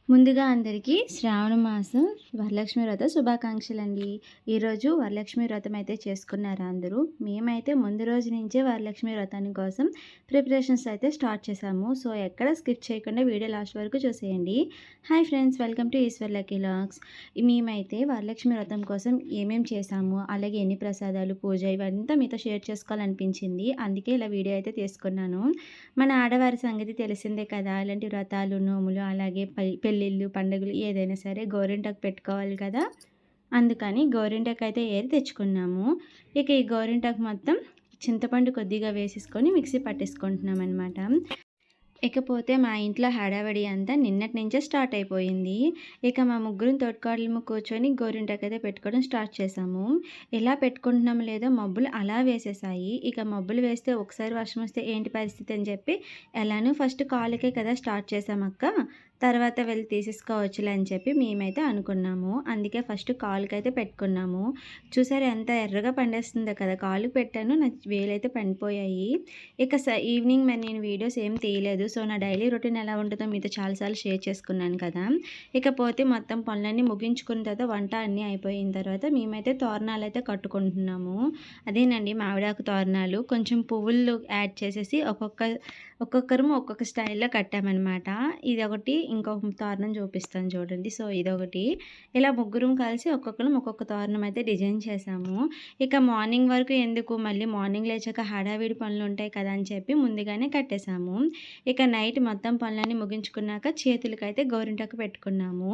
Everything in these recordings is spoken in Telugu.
ముందుగా అందరికీ శ్రావణ మాసం వరలక్ష్మి వ్రత శుభాకాంక్షలండి. ఈరోజు వరలక్ష్మి వ్రతం అయితే చేసుకున్నారా అందరూ? మేమైతే ముందు రోజు నుంచే వరలక్ష్మి వ్రతాని కోసం ప్రిపరేషన్స్ అయితే స్టార్ట్ చేశాము. సో ఎక్కడ స్కిప్ చేయకుండా వీడియో లాస్ట్ వరకు చూసేయండి. Hi friends, welcome to Eshwar Lucky vlogs. మేమైతే వరలక్ష్మి వ్రతం కోసం ఏమేమి చేశాము, అలాగే ఎన్ని ప్రసాదాలు, పూజ ఇవంతా మీతో షేర్ చేసుకోవాలనిపించింది. అందుకే ఇలా వీడియో అయితే తీసుకున్నాను. మన ఆడవారి సంగతి తెలిసిందే కదా, ఇలాంటి వ్రతాలు, నోములు, అలాగే పెళ్ళిళ్ళు, పండుగలు ఏదైనా సరే గోరింటాకు పెట్టుకోవాలి కదా. అందుకని గోరింటాకు అయితే ఏరి తెచ్చుకున్నాము. ఇక ఈ గోరింటాకు మొత్తం చింతపండు కొద్దిగా వేసేసుకొని మిక్సీ పట్టేసుకుంటున్నాం అనమాట. ఇకపోతే మా ఇంట్లో హడావిడి అంతా నిన్నటి నుంచే స్టార్ట్ అయిపోయింది. ఇక మా ముగ్గురం తోటికోడలము కూర్చొని గోరింటాకైతే పెట్టుకోవడం స్టార్ట్ చేసాము. ఎలా పెట్టుకుంటున్నామో లేదో మబ్బులు అలా వేసేసాయి. ఇక మబ్బులు వేస్తే ఒకసారి వర్షం వస్తే ఏంటి పరిస్థితి అని చెప్పి ఎలానో ఫస్ట్ కాలుకే కదా స్టార్ట్ చేసామక్క, తర్వాత వెళ్ళి తీసేసుకోవచ్చులే అని చెప్పి మేమైతే అనుకున్నాము. అందుకే ఫస్ట్ కాలుకైతే పెట్టుకున్నాము. చూసారు ఎంత ఎర్రగా పండేస్తుందో కదా. కాలుకి పెట్టాను, నా వేలైతే పండిపోయాయి. ఇక ఈవినింగ్ మరి నేను వీడియోస్ ఏం తీయలేదు. సో నా డైలీ రొటీన్ ఎలా ఉంటుందో మీతో చాలాసార్లు షేర్ చేసుకున్నాను కదా. ఇకపోతే మొత్తం పనులన్నీ ముగించుకున్న తర్వాత వంట అన్నీ అయిపోయిన తర్వాత మేమైతే తోరణాలు అయితే కట్టుకుంటున్నాము. అదేనండి మామిడాకు తోరణాలు. కొంచెం పువ్వులు యాడ్ చేసేసి ఒక్కొక్కరు ఒక్కొక్క స్టైల్లో కట్టామన్నమాట. ఇది ఒకటి, ఇంకొక తోరణం చూపిస్తాను చూడండి. సో ఇదొకటి. ఇలా ముగ్గురం కలిసి ఒక్కొక్కరం ఒక్కొక్క తోరణం అయితే డిజైన్ చేసాము. ఇక మార్నింగ్ వరకు ఎందుకు, మళ్ళీ మార్నింగ్ లేచాక హడావిడి పనులు ఉంటాయి కదా అని చెప్పి ముందుగానే కట్టేసాము. ఇక నైట్ మొత్తం పనులన్నీ ముగించుకున్నాక చేతులకైతే గోరింటాకు పెట్టుకున్నాము.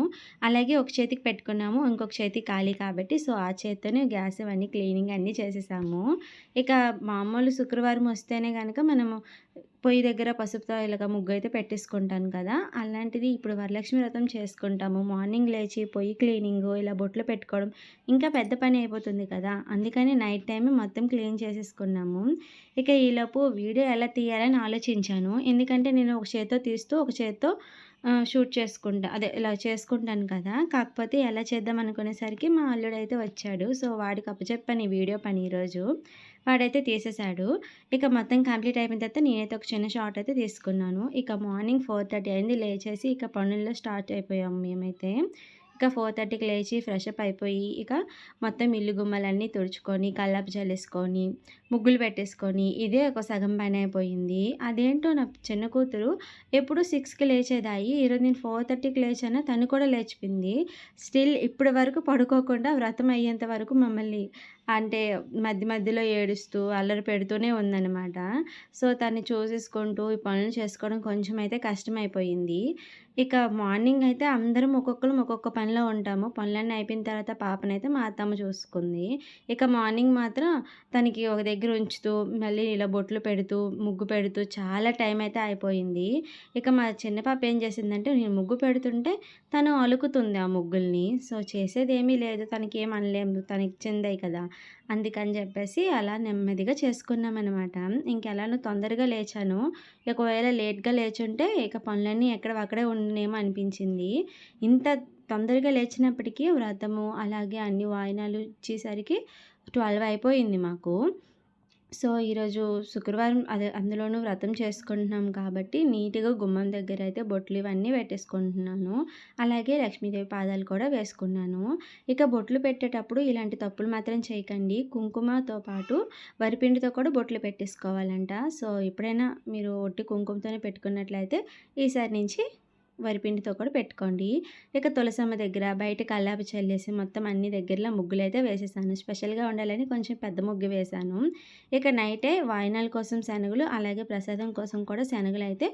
అలాగే ఒక చేతికి పెట్టుకున్నాము, ఇంకొక చేతి ఖాళీ కాబట్టి సో ఆ చేత్తోనే గ్యాస్ అవన్నీ క్లీనింగ్ అన్నీ చేసేసాము. ఇక మామూలు శుక్రవారం వస్తేనే కనుక మనము పొయ్యి దగ్గర పసుపుతో ఇలాగ ముగ్గు అయితే పెట్టేసుకుంటాను కదా. అలాంటిది ఇప్పుడు వరలక్ష్మి వ్రతం చేసుకుంటాము. మార్నింగ్ లేచి పొయ్యి క్లీనింగు, ఇలా బొట్లు పెట్టుకోవడం ఇంకా పెద్ద పని అయిపోతుంది కదా. అందుకని నైట్ టైం మొత్తం క్లీన్ చేసేసుకున్నాము. ఇక ఈలోపు వీడియో ఎలా తీయాలని ఆలోచించాను. ఎందుకంటే నేను ఒక చేత్తో తీస్తూ ఒక చేత్తో షూట్ చేసుకుంటా, అదే ఇలా చేసుకుంటాను కదా. కాకపోతే ఎలా చేద్దాం అనుకునేసరికి మా అల్లుడైతే వచ్చాడు. సో వాడికి అప్పచెప్పాను ఈ వీడియో పని ఈరోజు. వాడైతే తీసేశాడు. ఇక మొత్తం కంప్లీట్ అయిపోయిన తర్వాత నేనైతే ఒక చిన్న షార్ట్ అయితే తీసుకున్నాను. ఇక మార్నింగ్ 4:30 అయింది. లేచేసి ఇక పనుల్లో స్టార్ట్ అయిపోయాము మేమైతే. ఇక 4:30కి లేచి ఫ్రెషప్ అయిపోయి ఇక మొత్తం ఇల్లు గుమ్మలన్నీ తుడుచుకొని కల్లాపు చల్లేసుకొని ముగ్గులు పెట్టేసుకొని ఇదే ఒక సగం పని అయిపోయింది. అదేంటో నా చిన్న కూతురు ఎప్పుడు 6కి లేచేదాయి. ఈరోజు నేను 4:30కి లేచాను, తను కూడా లేచిపోయింది. స్టిల్ ఇప్పటి వరకు పడుకోకుండా వ్రతం అయ్యేంత వరకు మమ్మల్ని అంటే మధ్య మధ్యలో ఏడుస్తూ అల్లరి పెడుతూనే ఉందన్నమాట. సో తన్ని చూసేసుకుంటూ ఈ పనులు చేసుకోవడం కొంచెం అయితే కష్టమైపోయింది. ఇక మార్నింగ్ అయితే అందరం ఒక్కొక్కరం ఒక్కొక్క పనిలో ఉంటాము. పనులన్నీ అయిపోయిన తర్వాత పాపనైతే మా అత్తమ్మ చూసుకుంది. ఇక మార్నింగ్ మాత్రం తనకి ఒక దగ్గర ఉంచుతూ మళ్ళీ ఇలా బొట్లు పెడుతూ ముగ్గు పెడుతూ చాలా టైం అయితే అయిపోయింది. ఇక మా చిన్న పాప ఏం చేసిందంటే నేను ముగ్గు పెడుతుంటే తను అలుకుతుంది ఆ ముగ్గుల్ని. సో చేసేదేమీ లేదు, తనకి ఏం అనలేము, తనకి చిందే కదా. అందుకని చెప్పేసి అలా నెమ్మదిగా చేసుకున్నామనమాట. ఇంకెలానో తొందరగా లేచాను. ఒకవేళ లేట్‌గా లేచుంటే ఇక పనులన్నీ ఎక్కడివక్కడే ఉండునేమో అనిపించింది. ఇంత తొందరగా లేచినప్పటికీ వ్రతము, అలాగే అన్ని వాయినాలు ఇచ్చేసరికి 12 అయిపోయింది మాకు. సో ఈరోజు శుక్రవారం, అదే అందులోనూ వ్రతం చేసుకుంటున్నాం కాబట్టి నీట్‌గా గుమ్మం దగ్గర అయితే బొట్లు ఇవన్నీ పెట్టేసుకుంటున్నాను. అలాగే లక్ష్మీదేవి పాదాలు కూడా వేసుకున్నాను. ఇక బొట్లు పెట్టేటప్పుడు ఇలాంటి తప్పులు మాత్రం చేయకండి. కుంకుమతో పాటు వరిపిండితో కూడా బొట్లు పెట్టేసుకోవాలంట. సో ఎప్పుడైనా మీరు ఒట్టి కుంకుమతోనే పెట్టుకున్నట్లయితే ఈసారి నుంచి వరిపిండితో కూడా పెట్టుకోండి. ఇక తులసమ్మ దగ్గర బయట కల్లాపు చల్లేసి మొత్తం అన్ని దగ్గరలో ముగ్గులైతే వేసేసాను. స్పెషల్‌గా ఉండాలని కొంచెం పెద్ద ముగ్గు వేశాను. ఇక నైటే వాయినాల కోసం శనగలు, అలాగే ప్రసాదం కోసం కూడా శనగలైతే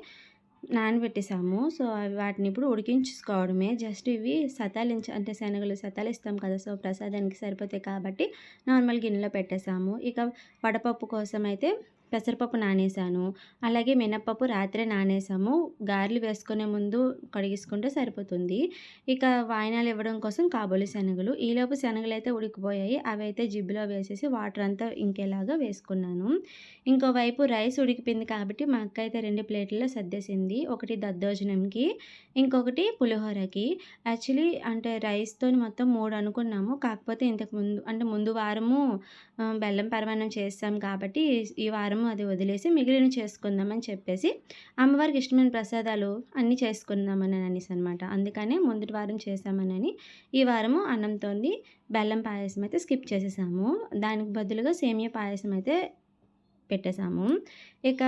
నానబెట్టేసాము. సో అవి వాటిని ఇప్పుడు ఉడికించేసుకోవడమే. జస్ట్ ఇవి అంటే శనగలు సతాలిస్తాం కదా. సో ప్రసాదానికి సరిపోతాయి కాబట్టి నార్మల్ గిన్నెలో పెట్టేసాము. ఇక వడపప్పు కోసం అయితే పెసరపప్పు నానేసాను. అలాగే మినపప్పు రాత్రే నానేసాము. గారెలు వేసుకునే ముందు కడిగేసుకుంటే సరిపోతుంది. ఇక వాయినాలు ఇవ్వడం కోసం కాబూలి శనగలు. ఈలోపు శనగలైతే ఉడికిపోయాయి. అవైతే జిబ్బులో వేసేసి వాటర్ అంతా ఇంకేలాగా వేసుకున్నాను. ఇంకోవైపు రైస్ ఉడికిపోయింది కాబట్టి మా అక్క అయితే 2 ప్లేట్లలో సర్దేసింది. ఒకటి దద్దోజనంకి, ఇంకొకటి పులిహోరకి. యాక్చువల్లీ అంటే రైస్‌తోని మొత్తం 3 అనుకున్నాము. కాకపోతే ఇంతకు ముందు అంటే ముందు వారము బెల్లం పరమాన్నం చేసాం కాబట్టి ఈ వారం వారం అది వదిలేసి మిగిలినవి చేసుకుందామని చెప్పేసి అమ్మవారికి ఇష్టమైన ప్రసాదాలు అన్నీ చేసుకుందామని అనేసి అనమాట. అందుకనే ముందు వారం చేశామనని ఈ వారము అన్నంతోని బెల్లం పాయసం అయితే స్కిప్ చేసేసాము. దానికి బదులుగా సేమియా పాయసం అయితే పెట్టేసాము. ఇక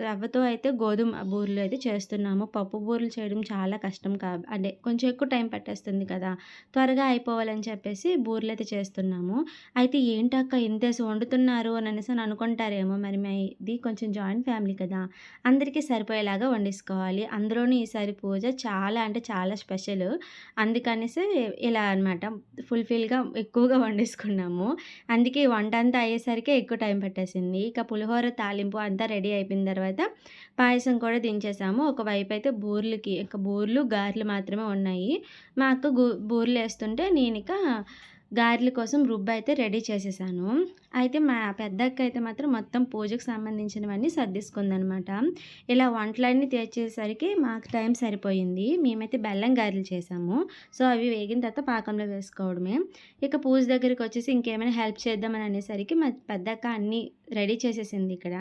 రవ్వతో అయితే గోధుమ బూరెలు అయితే చేస్తున్నాము. పప్పు బూరెలు చేయడం చాలా కష్టం అంటే కొంచెం ఎక్కువ టైం పట్టేస్తుంది కదా! త్వరగా అయిపోవాలని చెప్పేసి బూరెలైతే చేస్తున్నాము. అయితే ఏంటక్క ఇంతేసి వండుతున్నారు అని అనేసి అనుకుంటారేమో! మరి మాది కొంచెం జాయింట్ ఫ్యామిలీ కదా! అందరికీ సరిపోయేలాగా వండేసుకోవాలి. అందులోనూ ఈసారి పూజ చాలా అంటే చాలా స్పెషల్. అందుకనేసి ఇలా అనమాట ఫుల్‌ఫిల్‌గా ఎక్కువగా వండేసుకున్నాము. అందుకే వంట అంతా అయ్యేసరికి ఎక్కువ టైం పట్టేసింది. ఇక పులిహోర తాలింపు అంతా రెడీ అయిపోయిన తర్వాత పాయసం కూడా దించేసాము. ఒకవైపయితే బూర్లు, గారెలు మాత్రమే ఉన్నాయి. మా అక్క బూరెలేస్తుంటే నేనిక గారెల కోసం రుబ్బయితే రెడీ చేసేసాను. అయితే మా పెద్దక్క అయితే మాత్రం మొత్తం పూజకు సంబంధించినవన్నీ సర్దేసుకుందనమాట. ఇలా వంటలన్నీ తెచ్చేసరికి మాకు టైం సరిపోయింది. మేమైతే బెల్లం గారెలు చేసాము. సో, అవి వేగిన తర్వాత పాకంలో వేసుకోవడమే. ఇక పూజ దగ్గరికొచ్చేసి ఇంకేమైనా హెల్ప్ చేద్దామని అనేసరికి మా పెద్దక్క అన్నీ రెడీ చేసేసింది ఇక్కడ.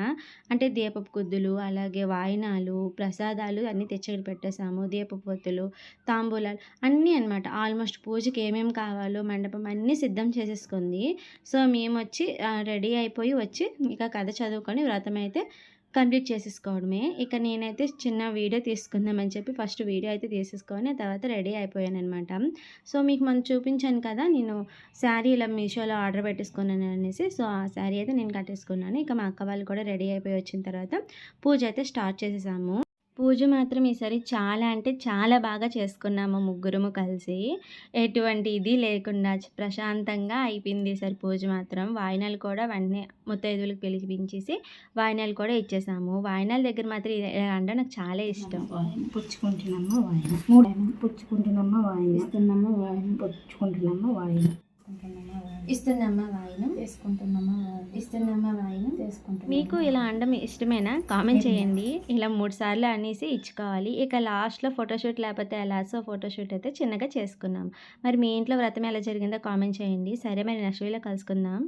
అంటే దీపపు కుద్దులు, అలాగే వాయినాలు, ప్రసాదాలు అన్నీ తెచ్చి ఇక్కడ పెట్టేసాము. దీపపు ఒత్తులు, తాంబూలాలు అన్నీ అనమాట. ఆల్మోస్ట్ పూజకి ఏమేమి కావాలో మండపం అన్నీ సిద్ధం చేసేసుకుంది. సో, మేమొచ్చి రెడీ అయిపోయి వచ్చి ఇక కథ చదువుకొని వ్రతం అయితే కంప్లీట్ చేసేసుకోవడమే. ఇక నేనైతే చిన్న వీడియో తీసుకుందామని చెప్పి ఫస్ట్ వీడియో అయితే తీసేసుకొని ఆ తర్వాత రెడీ అయిపోయాననమాట. సో, మీకు మొన్న చూపించాను కదా! నేను శారీ ఇలా మీషోలో ఆర్డర్ పెట్టేసుకున్నాను అనేసి. సో, ఆ శారీ అయితే నేను కట్టేసుకున్నాను. ఇక మా అక్క వాళ్ళు కూడా రెడీ అయిపోయి వచ్చిన తర్వాత పూజ అయితే స్టార్ట్ చేసేసాము. పూజ మాత్రం ఈసారి చాలా అంటే చాలా బాగా చేసుకున్నాము ముగ్గురము కలిసి. ఎటువంటి ఇది లేకుండా ప్రశాంతంగా అయిపోయింది ఈసారి పూజ మాత్రం. వాయినాలు కూడా వెంటనే ముత్తైదువులకు పిలిపించేసి వాయినాలు కూడా ఇచ్చేసాము. వాయినాల దగ్గర మాత్రం ఇలా అంటే నాకు చాలా ఇష్టం. పుచ్చుకుంటున్నామా వాయిన, మూడు పుచ్చుకుంటున్నామా వాయిన, ఇస్తున్నామా వాయిన, పుచ్చుకుంటున్నామా వాయిన, ఇస్తున్నమ్మా వాయినం, చేసుకుంటున్నామా ఇస్తున్నమ్మా వాయినం. చేసుకుంటున్నామా. మీకు ఇలా అనడం ఇష్టమేనా? కామెంట్ చేయండి. ఇలా 3 సార్లు అనేసి ఇచ్చుకోవాలి. ఇక లాస్ట్‌లో ఫోటోషూట్ లేకపోతే ఎలా? సో, ఫోటోషూట్ అయితే చిన్నగా చేసుకున్నాం. మరి మీ ఇంట్లో వ్రతం ఎలా జరిగిందో కామెంట్ చేయండి. సరే మరి నెక్స్ట్ వీడియోలో కలుసుకుందాం.